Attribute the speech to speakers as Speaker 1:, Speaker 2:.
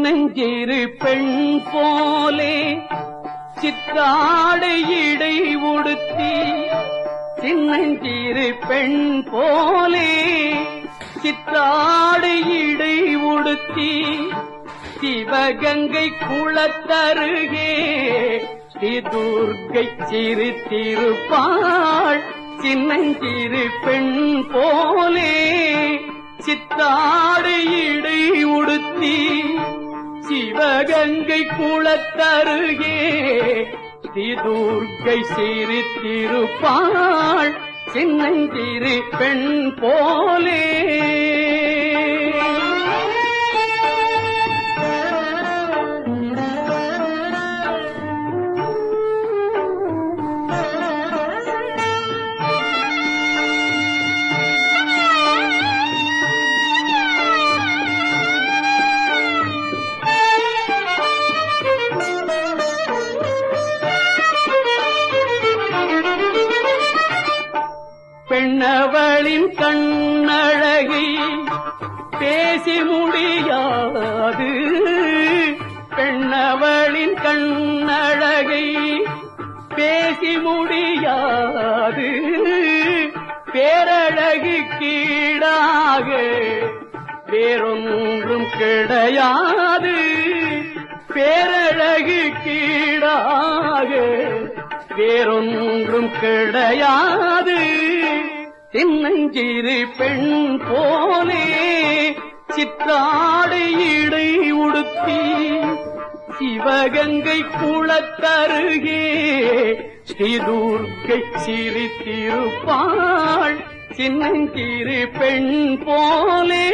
Speaker 1: சின்னஞ்சிறு பெண் போலே சித்தாடை இடை உடுத்தி, சின்னஞ்சிறு பெண் போலே சித்தாடை இடை உடுத்தி, சிவகங்கை குளத்தருகே ஸ்ரீ துர்க்கை சிரித்திருப்பாள். சின்னஞ்சிறு பெண் போலே சித்தாடை இடை உடுத்தி, சிவகங்கை குளத்தருகே ஸ்ரீ துர்க்கை சிரித்திருப்பாள். சின்னஞ்சிறு பெண் போலே பெண்ணவளின் கண்ணழகை பேசி முடியாது, பெண்ணவளின் கண்ணழகை பேசி முடியாது, பேரழகு கீழாக வேறொன்றும் கிடையாது, பேரழகு கீழாக வேறொன்றும் கிடையாது. சின்னஞ்சிறு பெண் போலே சித்தாடை இடை உடுத்தி, சிவகங்கை குளத்தருகே ஸ்ரீ துர்க்கை சிரித்திருப்பாள். சின்னஞ்சிறு பெண் போலே